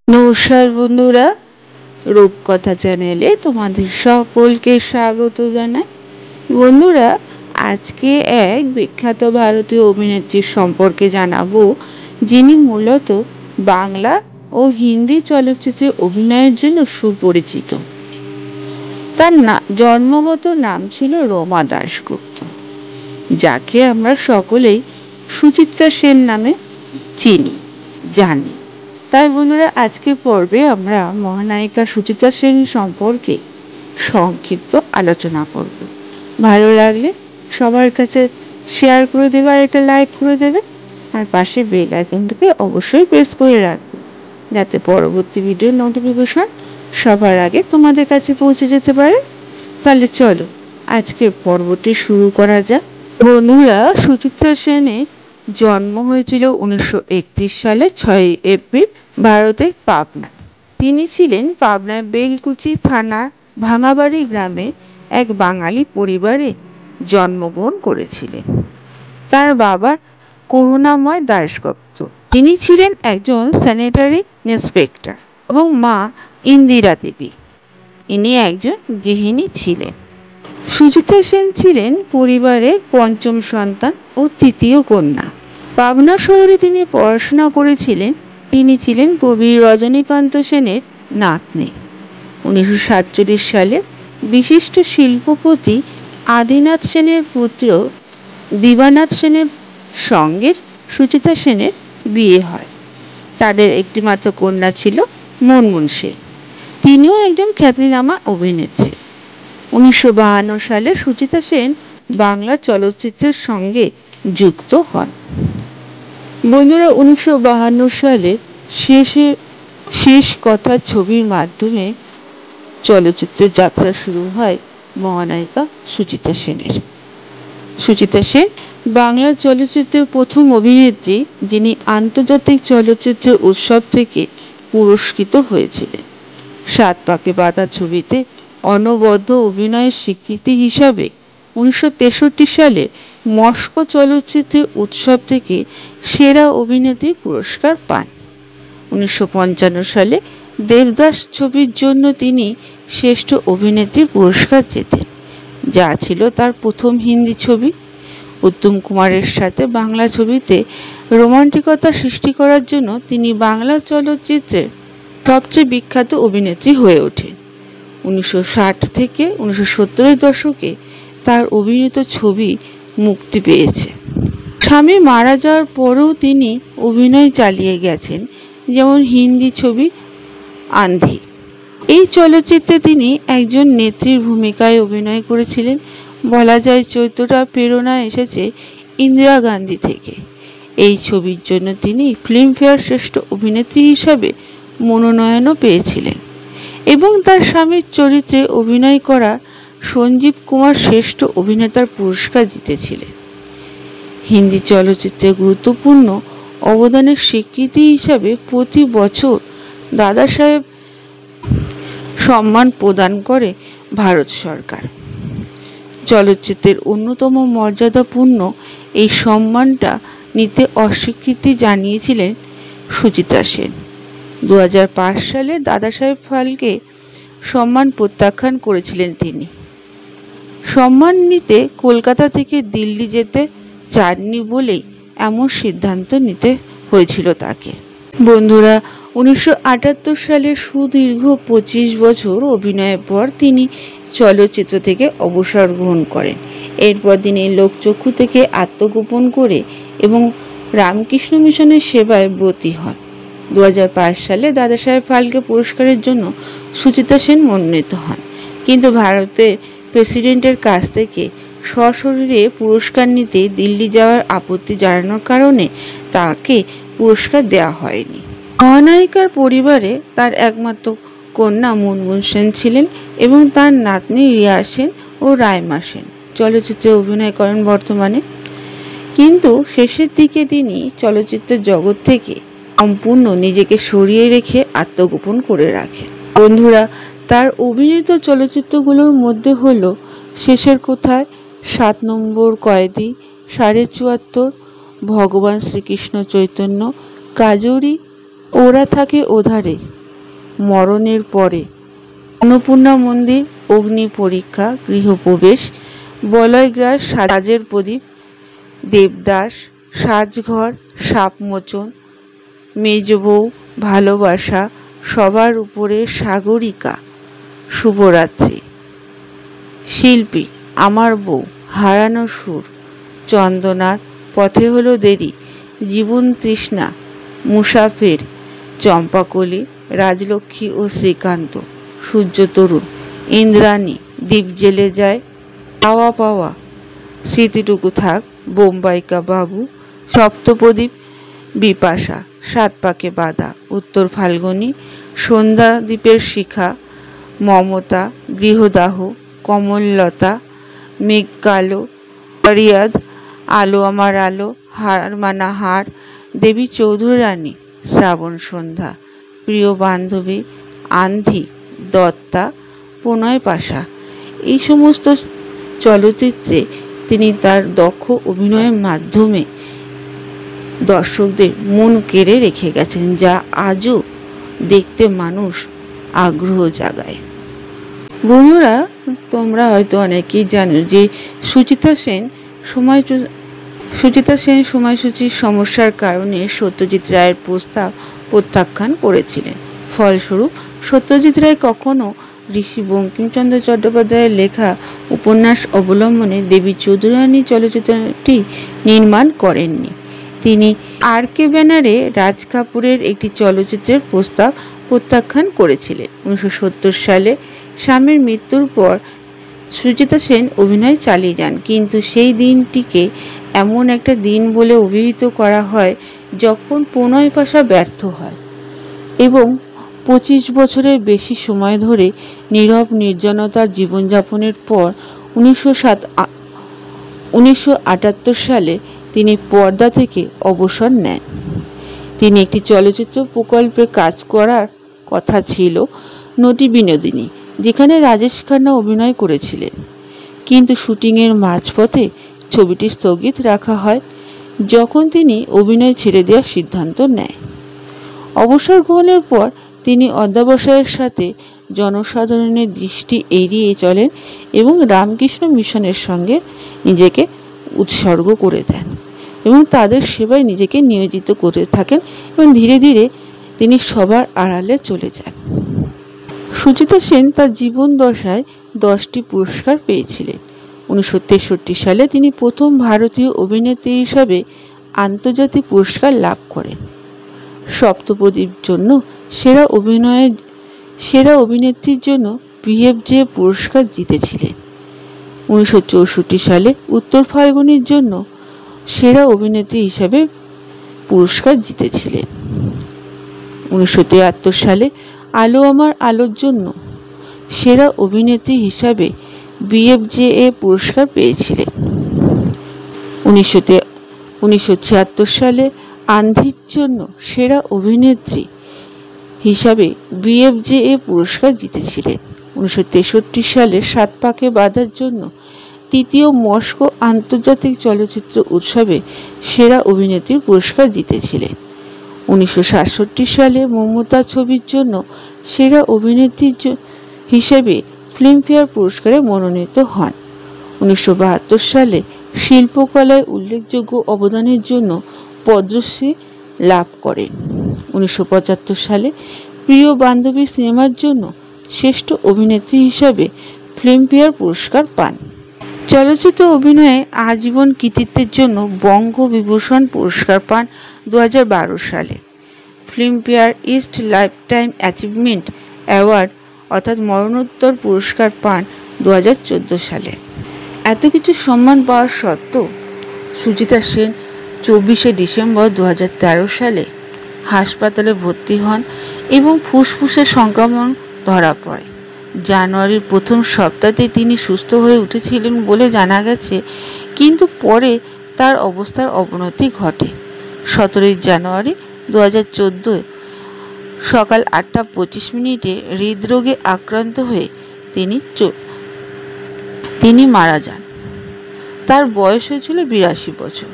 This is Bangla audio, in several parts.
নমস্কার বন্ধুরা, রূপকথা চ্যানেলে তোমাদের সকলকে স্বাগত জানাই। বন্ধুরা, আজকে এক বিখ্যাত ভারতীয় অভিনেত্রীর সম্পর্কে জানাবো, যিনি মূলত বাংলা ও হিন্দি চলচ্চিত্রে অভিনয়ের জন্য সুপরিচিত। তার জন্মগত নাম ছিল রমা দাশগুপ্ত, যাকে আমরা সকলেই সুচিত্রা সেন নামে জানি। তাই বন্ধুরা, আজকের পর্বে আমরা মহানায়িকা সুচিত্রা সেন সম্পর্কে সংক্ষিপ্ত আলোচনা করব। ভালো লাগলে সবার কাছে শেয়ার করে দেবে, আর একটা লাইক করে দেবে, আর পাশে বেল আইকনটাকে অবশ্যই প্রেস করে রাখবে, যাতে পরবর্তী ভিডিওর নোটিফিকেশন সবার আগে তোমাদের কাছে পৌঁছে যেতে পারে। তাহলে চলো আজকের পর্বটি শুরু করা যাক। বন্ধুরা, সুচিত্রা সেনের জন্ম হয়েছিল 1931 সালে 6 এপ্রিল ভারতের পাবনা। তিনি ছিলেন পাবনার বেলকুচি থানা ভাঙাবাড়ি গ্রামে এক বাঙালি পরিবারে জন্মগ্রহণ করেছিলেন। তার বাবা করুণাময় দাশগুপ্ত, তিনি ছিলেন একজন স্যানিটারি ইন্সপেক্টর, এবং মা ইন্দিরা দেবী, ইনি একজন গৃহিণী ছিলেন। সুচিত্রা সেন ছিলেন পরিবারের পঞ্চম সন্তান ও তৃতীয় কন্যা। পাবনা শহরে তিনি পড়াশোনা করেছিলেন। তিনি ছিলেন কবি রজনীকান্ত সেনের নাতনি। 1947 সালে বিশিষ্ট শিল্পপতি আদিনাথ সেনের পুত্র দিবানাথ সেনের সঙ্গে সুচিত্রা সেনের বিয়ে হয়। তাদের একটিমাত্র কন্যা ছিল মুনমুন সেন, তিনিও একজন খ্যাতনামা অভিনেত্রী। 1952 সালে সুচিত্রা সেন বাংলা চলচ্চিত্রের সঙ্গে যুক্ত হন। বন্ধুরা, 1952 সালে শেষ কথা ছবির মাধ্যমে চলচ্চিত্রের যাত্রা শুরু হয় মহানায়িকা সুচিত্রা সেনের। সুচিত্রা সেন বাংলা চলচ্চিত্রের প্রথম অভিনেত্রী যিনি আন্তর্জাতিক চলচ্চিত্র উৎসব থেকে পুরস্কৃত হয়েছিলেন। সাত পাকে বাঁধা ছবিতে অনবদ্য অভিনয়ের স্বীকৃতি হিসাবে 1963 সালে মস্কো চলচ্চিত্র উৎসব থেকে সেরা অভিনেত্রী পুরস্কার পান। 1955 সালে দেবদাস ছবির জন্য তিনি শ্রেষ্ঠ অভিনেত্রী পুরস্কার জেতেন, যা ছিল তার প্রথম হিন্দি ছবি। উত্তম কুমারের সাথে বাংলা ছবিতে রোমান্টিকতা সৃষ্টি করার জন্য তিনি বাংলা চলচ্চিত্রের সবচেয়ে বিখ্যাত অভিনেত্রী হয়ে ওঠেন। 1960 থেকে 1970-এর দশকে তার অভিনীত ছবি মুক্তি পেয়েছে। স্বামী মারা যাওয়ার পরেও তিনি অভিনয় চালিয়ে গেছেন, যেমন হিন্দি ছবি আন্ধি। এই চলচ্চিত্রে তিনি একজন নেত্রীর ভূমিকায় অভিনয় করেছিলেন। বলা যায় চরিত্রটা প্রেরণা এসেছে ইন্দিরা গান্ধী থেকে। এই ছবির জন্য তিনি ফিল্মফেয়ার শ্রেষ্ঠ অভিনেত্রী হিসাবে মনোনয়নও পেয়েছিলেন, এবং তার স্বামীর চরিত্রে অভিনয় করা সঞ্জীব কুমার শ্রেষ্ঠ অভিনেতার পুরস্কার জিতেছিলেন। হিন্দি চলচ্চিত্রে গুরুত্বপূর্ণ অবদানের স্বীকৃতি হিসাবে প্রতি বছর দাদা সাহেব সম্মান প্রদান করে ভারত সরকার। চলচ্চিত্রের অন্যতম মর্যাদাপূর্ণ এই সম্মানটা নিতে অস্বীকৃতি জানিয়েছিলেন সুচিত্রা সেন। 2005 সালে দাদা সাহেব ফালকে সম্মান প্রত্যাখ্যান করেছিলেন তিনি। সম্মান নিতে কলকাতা থেকে দিল্লি যেতে চাননি বলেই এমন সিদ্ধান্ত নিতে হয়েছিল তাকে। বন্ধুরা, 1978 সালে সুদীর্ঘ 25 বছর অভিনয়ের পর তিনি চলচ্চিত্র থেকে অবসর গ্রহণ করেন। এরপর তিনি লোকচক্ষু থেকে আত্মগোপন করে এবং রামকৃষ্ণ মিশনের সেবায় ব্রতী হন। 2005 সালে দাদা সাহেব ফালকে পুরস্কারের জন্য সুচিত্রা সেন মনোনীত হন, কিন্তু ভারতের প্রেসিডেন্টের কাছ থেকে সশরীরে পুরস্কার নিতে দিল্লি যাওয়ার আপত্তি জানানোর কারণে তাকে পুরস্কার দেওয়া হয়নি। মহানায়িকার পরিবারে তার একমাত্র কন্যা মুনমুন সেন ছিলেন, এবং তার নাতনি রিয়া সেন ও রাইমা সেন চলচ্চিত্রে অভিনয় করেন বর্তমানে। কিন্তু শেষের দিকে তিনি চলচ্চিত্রের জগৎ থেকে সম্পূর্ণ নিজেকে সরিয়ে রেখে আত্মগোপন করে রাখেন। বন্ধুরা, তার অভিনীত চলচ্চিত্রগুলোর মধ্যে হল শেষের কোথায়, 7 নম্বর কয়েদি, 74.5, ভগবান শ্রীকৃষ্ণ চৈতন্য, কাজরি ওরা থাকে ওধারে মরণের পরে। অন্নপূর্ণা মন্দির, অগ্নি পরীক্ষা, গৃহপ্রবেশ, বলয়গ্রাস, সাজের প্রদীপ, দেবদাস, সাজঘর, সাপমোচন, মেজবউ, ভালোবাসা, সবার উপরে সাগরিকা, শুভরাত্রি। শিল্পী আমার বউ, হারানো সুর, চন্দ্রনাথ, পথে হলো দেরি, জীবন তৃষ্ণা, মুসাফির, চম্পাকলি, রাজলক্ষ্মী ও শ্রীকান্ত, সূর্য তরুণ, ইন্দ্রাণী, দ্বীপ জেলে যায়, পাওয়া পাওয়া, স্মৃতিটুকু থাক, বোম্বাইকা বাবু, সপ্তপ্রদীপ, বিপাশা, সাত পাকে বাঁধা, উত্তর ফাল্গুনী, সন্ধ্যা দ্বীপের শিখা, মমতা, গৃহদাহ, কমললতা, মেঘ কালো, ফরিয়াদ, আলো আমার আলো, হার মানা হার, দেবী চৌধুরানী, শ্রাবণ সন্ধ্যা, প্রিয় বান্ধবী, আন্ধি, দত্তা, প্রণয় পাশা। এই সমস্ত চলচ্চিত্রে তিনি তার দক্ষ অভিনয়ের মাধ্যমে দর্শকদের মন কেড়ে রেখে গেছেন, যা আজও দেখতে মানুষ আগ্রহ জাগায়। বন্ধুরা, তোমরা হয়তো অনেকেই জানো যে সুচিত্রা সেন সময়সূচির সমস্যার কারণে সত্যজিৎ রায়ের প্রস্তাব প্রত্যাখ্যান করেছিলেন। ফলস্বরূপ সত্যজিৎ রায় কখনো ঋষি বঙ্কিমচন্দ্র চট্টোপাধ্যায়ের লেখা উপন্যাস অবলম্বনে দেবী চৌধুরানী চলচ্চিত্রটি নির্মাণ করেননি। তিনি আর.কে ব্যানারে রাজ কাপুরের একটি চলচ্চিত্রের প্রস্তাব প্রত্যাখ্যান করেছিলেন। 1970 সালে স্বামীর মৃত্যুর পর সুচিত্রা সেন অভিনয় চালিয়ে যান, কিন্তু সেই দিনটিকে এমন একটা দিন বলে অভিহিত করা হয় যখন প্রণয় পাশা ব্যর্থ হয় এবং 25 বছরের বেশি সময় ধরে নীরব নির্জনতার জীবনযাপনের পর 1978 সালে তিনি পর্দা থেকে অবসর নেন। তিনি একটি চলচ্চিত্র প্রকল্পে কাজ করার কথা ছিল, নটি বিনোদিনী, যেখানে রাজেশ খান্না অভিনয় করেছিলেন, কিন্তু শুটিংয়ের মাঝপথে ছবিটি স্থগিত রাখা হয় যখন তিনি অভিনয় ছেড়ে দেওয়ার সিদ্ধান্ত নেয়। অবসর গ্রহণের পর তিনি অধ্যবসায়ের সাথে জনসাধারণের দৃষ্টি এড়িয়ে চলেন এবং রামকৃষ্ণ মিশনের সঙ্গে নিজেকে উৎসর্গ করে দেন এবং তাদের সেবায় নিজেকে নিয়োজিত করে থাকেন এবং ধীরে ধীরে তিনি সবার আড়ালে চলে যান। সুচিত্রা সেন তার জীবন দশায় 10টি পুরস্কার পেয়েছিলেন। 1963 সালে তিনি প্রথম ভারতীয় অভিনেত্রী হিসাবে আন্তর্জাতিক পুরস্কার লাভ করেন। সপ্তপ্রদীপ জন্য সেরা অভিনেত্রীর জন্য বিএফজে পুরস্কার জিতেছিলেন। 1964 সালে উত্তর ফাল্গুনির জন্য সেরা অভিনেত্রী হিসাবে পুরস্কার জিতেছিলেন। 1973 সালে আলো আমার আলোর জন্য সেরা অভিনেত্রী হিসাবে বিএফজেএ পুরস্কার পেয়েছিলেন। 1976 সালে আন্ধির জন্য সেরা অভিনেত্রী হিসাবে বিএফজেএ পুরস্কার জিতেছিলেন। 1963 সালে সাত পাকে বাঁধার জন্য তৃতীয় মস্কো আন্তর্জাতিক চলচ্চিত্র উৎসবে সেরা অভিনেত্রীর পুরস্কার জিতেছিলেন। 1967 সালে মমতা ছবির জন্য সেরা অভিনেত্রী হিসেবে ফিল্মফেয়ার পুরস্কারে মনোনীত হন। 1972 সালে শিল্পকলায় উল্লেখযোগ্য অবদানের জন্য পদ্মশ্রী লাভ করেন। 1975 সালে প্রিয় বান্ধবী সিনেমার জন্য শ্রেষ্ঠ অভিনেত্রী হিসাবে ফিল্মফেয়ার পুরস্কার পান। চলচ্চিত্র অভিনয়ে আজীবন কৃতিত্বের জন্য বঙ্গবিভূষণ পুরস্কার পান 2012 সালে। Filmfare east lifetime achievement award অর্থাৎ মরণোত্তর পুরস্কার পান 2014 সালে। এত কিছু সম্মান পাওয়ার সত্ত্বেও সুচিত্রা সেন 24শে ডিসেম্বর 2013 সালে হাসপাতালে ভর্তি হন এবং ফুসফুসের সংক্রমণ ধরা পড়ে। জানুয়ারির প্রথম সপ্তাহে তিনি সুস্থ হয়ে উঠেছিলেন বলে জানা গেছে, কিন্তু পরে তার অবস্থার অবনতি ঘটে। 17 জানুয়ারি 2014 সকাল 8:25 হৃদরোগে আক্রান্ত হয়ে তিনি মারা যান। তার বয়স হয়েছিল 82 বছর।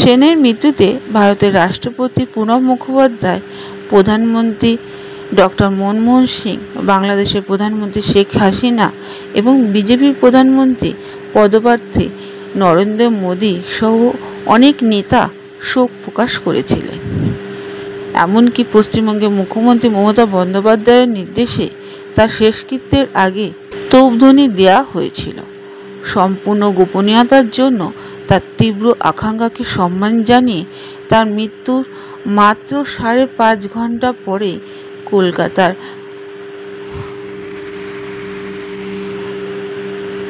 সেনের মৃত্যুতে ভারতের রাষ্ট্রপতি প্রণব মুখোপাধ্যায়, প্রধানমন্ত্রী ডক্টর মনমোহন সিং, বাংলাদেশের প্রধানমন্ত্রী শেখ হাসিনা এবং বিজেপির প্রধানমন্ত্রী পদপ্রার্থী নরেন্দ্র মোদী সহ অনেক নেতা শোক প্রকাশ করেছিলেন। এমনকি পশ্চিমবঙ্গের মুখ্যমন্ত্রী মমতা বন্দ্যোপাধ্যায়ের নির্দেশে তার শেষকৃত্যের আগে তোপধ্বনি দেওয়া হয়েছিল। সম্পূর্ণ গোপনীয়তার জন্য তার তীব্র আকাঙ্ক্ষাকে সম্মান জানিয়ে তার মৃত্যুর মাত্র 5.5 ঘন্টা পরে কলকাতার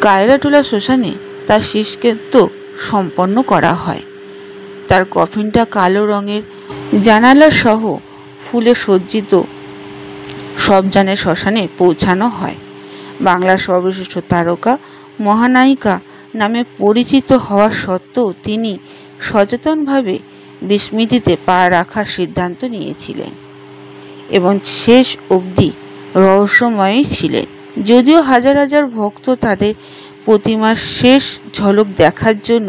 কায়রাটোলা শ্মশানে তার শেষকৃত্য সম্পন্ন করা হয়। তার কফিনটা কালো রঙের জানালা সহ ফুলে সজ্জিত সবজানের শ্মশানে পৌঁছানো হয়। বাংলার সর্বশ্রেষ্ঠ তারকা মহানায়িকা নামে পরিচিত হওয়া সত্ত্বেও তিনি সচেতনভাবে বিস্মৃতিতে পা রাখার সিদ্ধান্ত নিয়েছিলেন এবং শেষ অবধি রহস্যময়ই ছিলেন। যদিও হাজার হাজার ভক্ত তাদের প্রতিমার শেষ ঝলক দেখার জন্য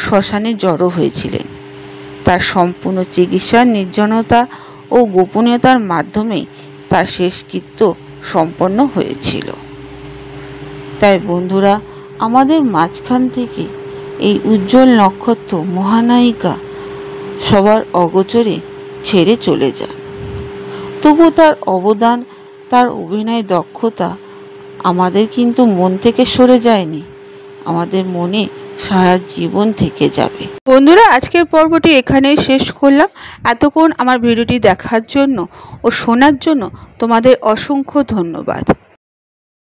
শ্মশানে জড়ো হয়েছিলেন, তার সম্পূর্ণ চিকিৎসা, নির্জনতা ও গোপনীয়তার মাধ্যমে তার শেষকৃত্য সম্পন্ন হয়েছিল। তাই বন্ধুরা, আমাদের মাঝখান থেকে এই উজ্জ্বল নক্ষত্র মহানায়িকা সবার অগোচরে ছেড়ে চলে যায়। তবু তার অবদান, তার অভিনয় দক্ষতা আমাদের কিন্তু মন থেকে সরে যায়নি, আমাদের মনে সারা জীবন থেকে যাবে। বন্ধুরা, আজকের পর্বটি এখানেই শেষ করলাম। এতক্ষণ আমার ভিডিওটি দেখার জন্য ও শোনার জন্য তোমাদের অসংখ্য ধন্যবাদ।